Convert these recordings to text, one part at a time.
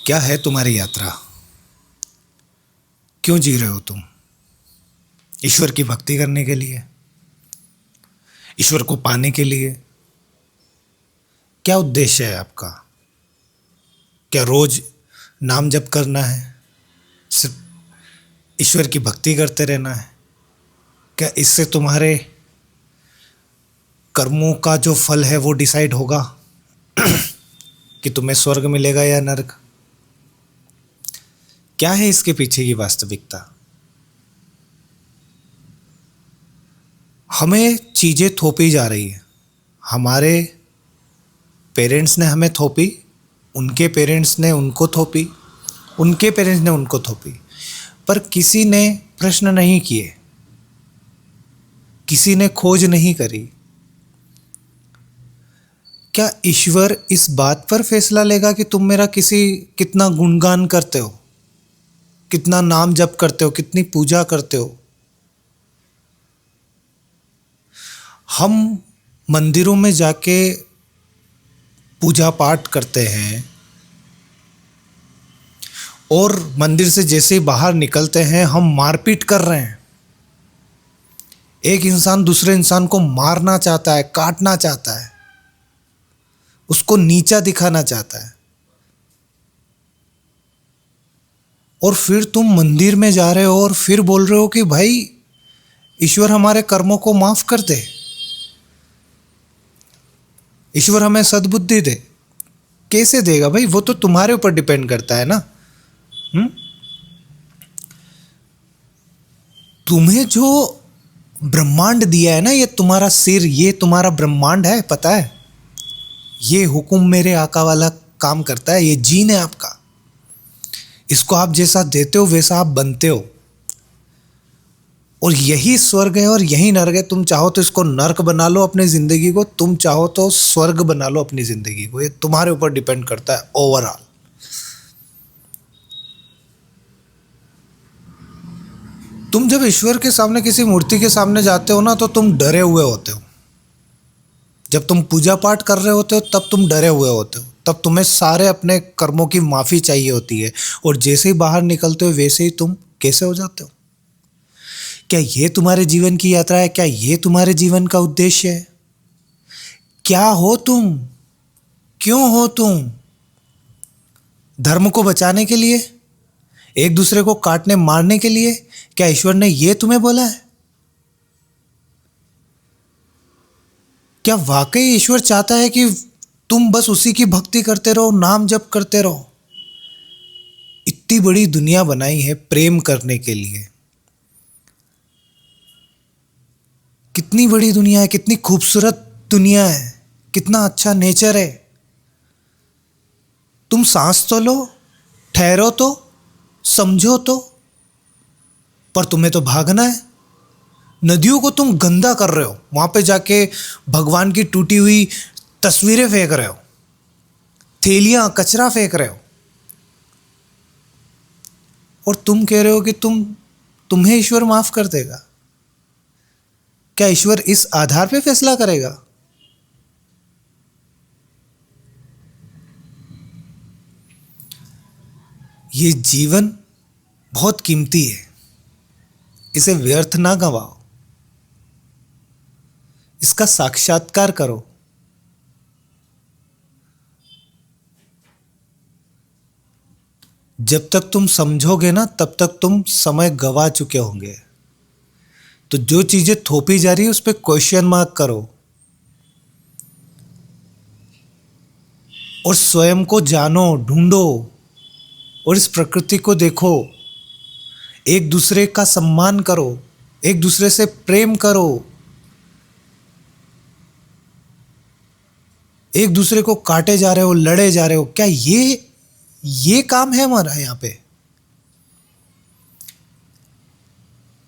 क्या है तुम्हारी यात्रा? क्यों जी रहे हो तुम? ईश्वर की भक्ति करने के लिए? ईश्वर को पाने के लिए? क्या उद्देश्य है आपका? क्या रोज नाम जप करना है? सिर्फ ईश्वर की भक्ति करते रहना है? क्या इससे तुम्हारे कर्मों का जो फल है वो डिसाइड होगा कि तुम्हें स्वर्ग मिलेगा या नरक? क्या है इसके पीछे की वास्तविकता? हमें चीज़ें थोपी जा रही है। हमारे पेरेंट्स ने हमें थोपी, उनके पेरेंट्स ने उनको थोपी, उनके पेरेंट्स ने उनको थोपी, पर किसी ने प्रश्न नहीं किए, किसी ने खोज नहीं करी। क्या ईश्वर इस बात पर फैसला लेगा कि तुम मेरा कितना गुणगान करते हो, कितना नाम जप करते हो, कितनी पूजा करते हो? हम मंदिरों में जाके पूजा पाठ करते हैं और मंदिर से जैसे ही बाहर निकलते हैं हम मारपीट कर रहे हैं। एक इंसान दूसरे इंसान को मारना चाहता है, काटना चाहता है, उसको नीचा दिखाना चाहता है, और फिर तुम मंदिर में जा रहे हो और फिर बोल रहे हो कि भाई ईश्वर हमारे कर्मों को माफ कर दे, ईश्वर हमें सद्बुद्धि दे। कैसे देगा भाई? वो तो तुम्हारे ऊपर डिपेंड करता है ना। तुम्हें जो ब्रह्मांड दिया है ना, ये तुम्हारा सिर, ये तुम्हारा ब्रह्मांड है, पता है? ये हुक्म मेरे आका वाला काम करता है। ये जीन है आपका, इसको आप जैसा देते हो वैसा आप बनते हो, और यही स्वर्ग है और यही नरक है। तुम चाहो तो इसको नरक बना लो अपनी जिंदगी को, तुम चाहो तो स्वर्ग बना लो अपनी जिंदगी को। ये तुम्हारे ऊपर डिपेंड करता है ओवरऑल। तुम जब ईश्वर के सामने, किसी मूर्ति के सामने जाते हो ना, तो तुम डरे हुए होते हो। जब तुम पूजा पाठ कर रहे होते हो तब तुम डरे हुए होते हो, तब तुम्हें सारे अपने कर्मों की माफ़ी चाहिए होती है, और जैसे ही बाहर निकलते हो वैसे ही तुम कैसे हो जाते हो? क्या ये तुम्हारे जीवन की यात्रा है? क्या ये तुम्हारे जीवन का उद्देश्य है? क्या हो तुम? क्यों हो तुम? धर्म को बचाने के लिए? एक दूसरे को काटने मारने के लिए? क्या ईश्वर ने ये तुम्हें बोला है? क्या वाकई ईश्वर चाहता है कि तुम बस उसी की भक्ति करते रहो, नाम जप करते रहो? इतनी बड़ी दुनिया बनाई है प्रेम करने के लिए। कितनी बड़ी दुनिया है, कितनी खूबसूरत दुनिया है, कितना अच्छा नेचर है। तुम सांस तो लो, ठहरो तो, समझो तो, पर तुम्हें तो भागना है। नदियों को तुम गंदा कर रहे हो, वहां पे जाके भगवान की टूटी हुई तस्वीरें फेंक रहे हो, थैलियां कचरा फेंक रहे हो, और तुम कह रहे हो कि तुम्हें ईश्वर माफ कर देगा। क्या ईश्वर इस आधार पे फैसला करेगा? ये जीवन बहुत कीमती है, इसे व्यर्थ ना गवाओ, इसका साक्षात्कार करो। जब तक तुम समझोगे ना, तब तक तुम समय गवा चुके होंगे। तो जो चीजें थोपी जा रही है उस पर क्वेश्चन मार्क करो, और स्वयं को जानो, ढूंढो, और इस प्रकृति को देखो। एक दूसरे का सम्मान करो, एक दूसरे से प्रेम करो, एक दूसरे को काटे जा रहे हो, लड़े जा रहे हो। क्या ये काम है हमारा यहाँ पे?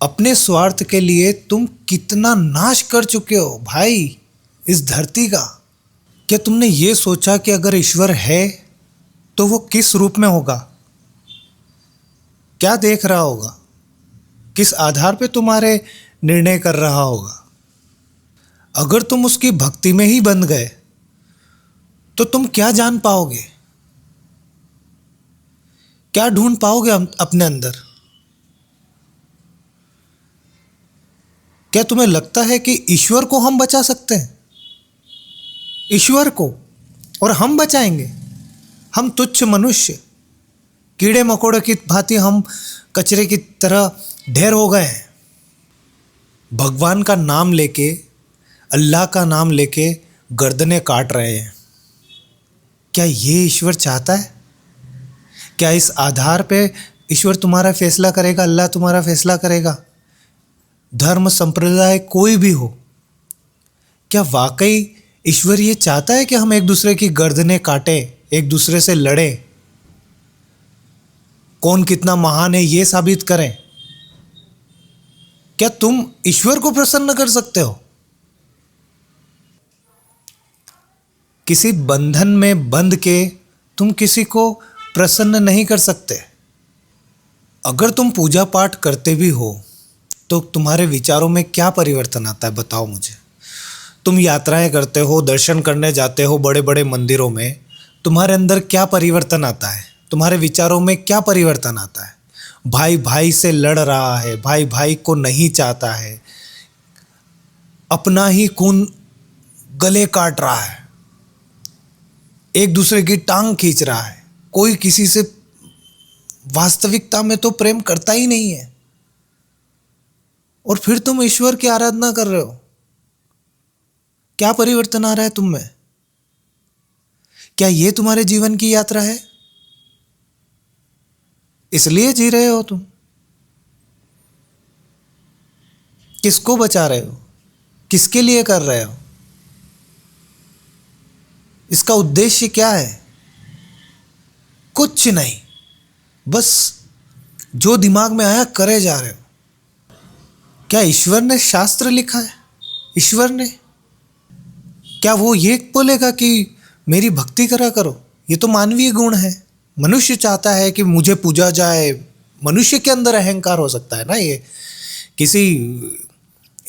अपने स्वार्थ के लिए तुम कितना नाश कर चुके हो भाई इस धरती का। क्या तुमने ये सोचा कि अगर ईश्वर है तो वो किस रूप में होगा? क्या देख रहा होगा? किस आधार पे तुम्हारे निर्णय कर रहा होगा? अगर तुम उसकी भक्ति में ही बंध गए तो तुम क्या जान पाओगे? क्या ढूंढ पाओगे अपने अंदर? क्या तुम्हें लगता है कि ईश्वर को हम बचा सकते हैं? ईश्वर को और हम बचाएंगे? हम तुच्छ मनुष्य, कीड़े मकोड़े की भांति हम कचरे की तरह ढेर हो गए हैं। भगवान का नाम लेके, अल्लाह का नाम लेके गर्दनें काट रहे हैं। क्या ये ईश्वर चाहता है? क्या इस आधार पे ईश्वर तुम्हारा फैसला करेगा, अल्लाह तुम्हारा फैसला करेगा? धर्म संप्रदाय कोई भी हो, क्या वाकई ईश्वर ये चाहता है कि हम एक दूसरे की गर्दनें काटें, एक दूसरे से लड़ें, कौन कितना महान है ये साबित करें? क्या तुम ईश्वर को प्रसन्न कर सकते हो? किसी बंधन में बंध के तुम किसी को प्रसन्न नहीं कर सकते। अगर तुम पूजा पाठ करते भी हो तो तुम्हारे विचारों में क्या परिवर्तन आता है, बताओ मुझे। तुम यात्राएं करते हो, दर्शन करने जाते हो बड़े बड़े मंदिरों में, तुम्हारे अंदर क्या परिवर्तन आता है? तुम्हारे विचारों में क्या परिवर्तन आता है? भाई भाई से लड़ रहा है, भाई भाई को नहीं चाहता है, अपना ही खून गले काट रहा है, एक दूसरे की टांग खींच रहा है। कोई किसी से वास्तविकता में तो प्रेम करता ही नहीं है, और फिर तुम ईश्वर की आराधना कर रहे हो। क्या परिवर्तन आ रहा है तुम में? क्या ये तुम्हारे जीवन की यात्रा है? इसलिए जी रहे हो तुम? किसको बचा रहे हो? किसके लिए कर रहे हो? इसका उद्देश्य क्या है? कुछ नहीं, बस जो दिमाग में आया करे जा रहे हो। क्या ईश्वर ने शास्त्र लिखा है? ईश्वर ने क्या वो ये बोलेगा कि मेरी भक्ति करा करो? ये तो मानवीय गुण है। मनुष्य चाहता है कि मुझे पूजा जाए। मनुष्य के अंदर अहंकार हो सकता है ना, ये किसी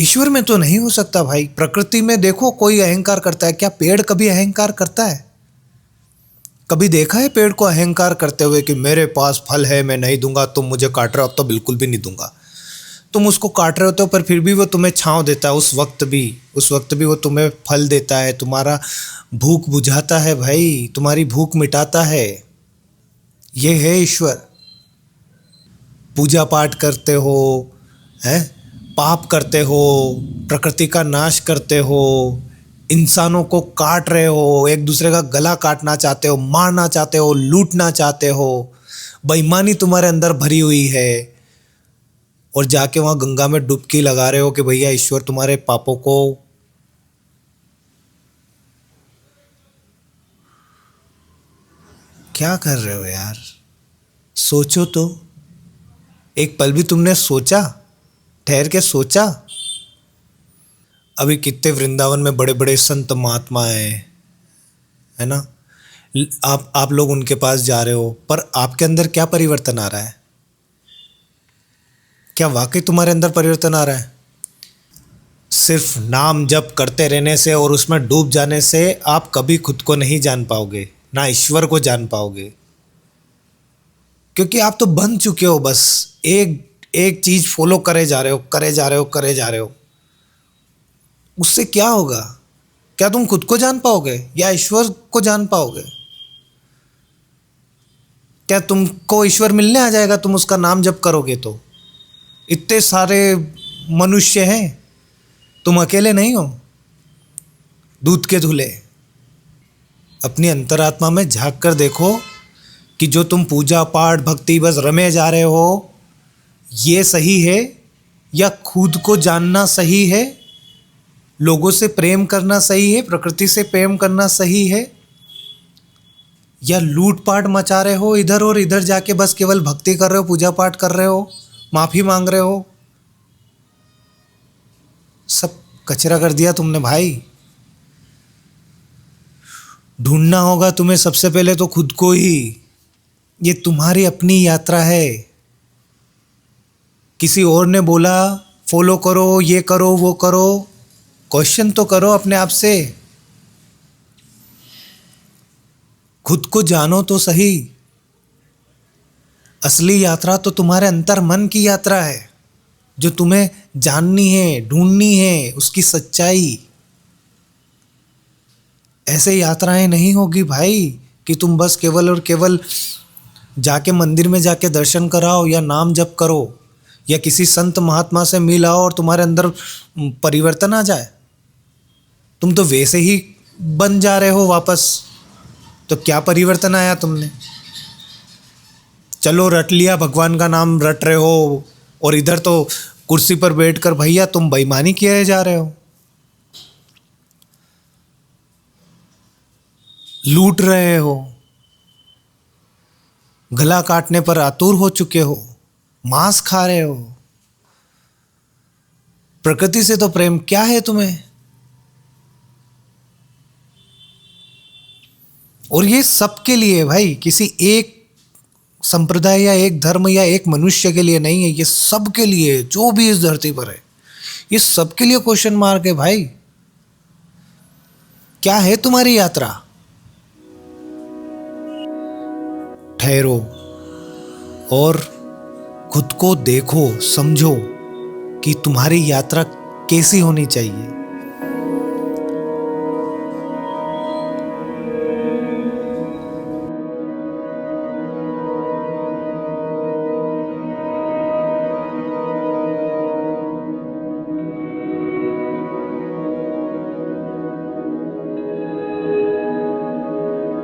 ईश्वर में तो नहीं हो सकता भाई। प्रकृति में देखो कोई अहंकार करता है क्या? पेड़ कभी अहंकार करता है? कभी देखा है पेड़ को अहंकार करते हुए कि मेरे पास फल है, मैं नहीं दूंगा, तुम मुझे काट रहे हो, अब तो बिल्कुल भी नहीं दूंगा। तुम उसको काट रहे होते हो पर फिर भी वो तुम्हें छांव देता है। उस वक्त भी वो तुम्हें फल देता है, तुम्हारा भूख बुझाता है भाई, तुम्हारी भूख मिटाता है। ये है ईश्वर। पूजा पाठ करते हो, हैं, पाप करते हो, प्रकृति का नाश करते हो, इंसानों को काट रहे हो, एक दूसरे का गला काटना चाहते हो, मारना चाहते हो, लूटना चाहते हो, बेईमानी तुम्हारे अंदर भरी हुई है, और जाके वहाँ गंगा में डुबकी लगा रहे हो कि भैया ईश्वर तुम्हारे पापों को क्या कर रहे हो यार? सोचो तो, एक पल भी तुमने सोचा, ठहर के सोचा? अभी कितने वृंदावन में बड़े बड़े संत महात्मा है ना, आप लोग उनके पास जा रहे हो, पर आपके अंदर क्या परिवर्तन आ रहा है? क्या वाकई तुम्हारे अंदर परिवर्तन आ रहा है? सिर्फ नाम जप करते रहने से और उसमें डूब जाने से आप कभी खुद को नहीं जान पाओगे, ना ईश्वर को जान पाओगे, क्योंकि आप तो बन चुके हो। बस एक एक चीज फॉलो करे जा रहे हो, करे जा रहे हो, करे जा रहे हो। उससे क्या होगा? क्या तुम खुद को जान पाओगे या ईश्वर को जान पाओगे? क्या तुमको ईश्वर मिलने आ जाएगा तुम उसका नाम जप करोगे तो? इतने सारे मनुष्य हैं, तुम अकेले नहीं हो, दूध के धुले। अपनी अंतरात्मा में झांक कर देखो कि जो तुम पूजा पाठ भक्ति बस रमे जा रहे हो, ये सही है या खुद को जानना सही है? लोगों से प्रेम करना सही है? प्रकृति से प्रेम करना सही है? या लूटपाट मचा रहे हो इधर और इधर जाके, बस केवल भक्ति कर रहे हो, पूजा पाठ कर रहे हो, माफी मांग रहे हो? सब कचरा कर दिया तुमने भाई। ढूंढना होगा तुम्हें सबसे पहले तो खुद को ही। ये तुम्हारी अपनी यात्रा है। किसी और ने बोला फॉलो करो, ये करो, वो करो, क्वेश्चन तो करो अपने आप से। खुद को जानो तो सही। असली यात्रा तो तुम्हारे अंतर मन की यात्रा है, जो तुम्हें जाननी है, ढूंढनी है उसकी सच्चाई। ऐसे यात्राएं नहीं होगी भाई कि तुम बस केवल और केवल जाके मंदिर में जाके दर्शन कराओ या नाम जप करो या किसी संत महात्मा से मिलाओ और तुम्हारे अंदर परिवर्तन आ जाए। तुम तो वैसे ही बन जा रहे हो वापस। तो क्या परिवर्तन आया तुमने? चलो रट लिया, भगवान का नाम रट रहे हो, और इधर तो कुर्सी पर बैठकर भैया तुम बेईमानी किए जा रहे हो, लूट रहे हो, गला काटने पर आतुर हो चुके हो, मांस खा रहे हो। प्रकृति से तो प्रेम क्या है तुम्हें? और ये सबके लिए भाई, किसी एक संप्रदाय या एक धर्म या एक मनुष्य के लिए नहीं है, ये सबके लिए जो भी इस धरती पर है, ये सबके लिए क्वेश्चन मार्क है भाई। क्या है तुम्हारी यात्रा? ठहरो और खुद को देखो, समझो कि तुम्हारी यात्रा कैसी होनी चाहिए।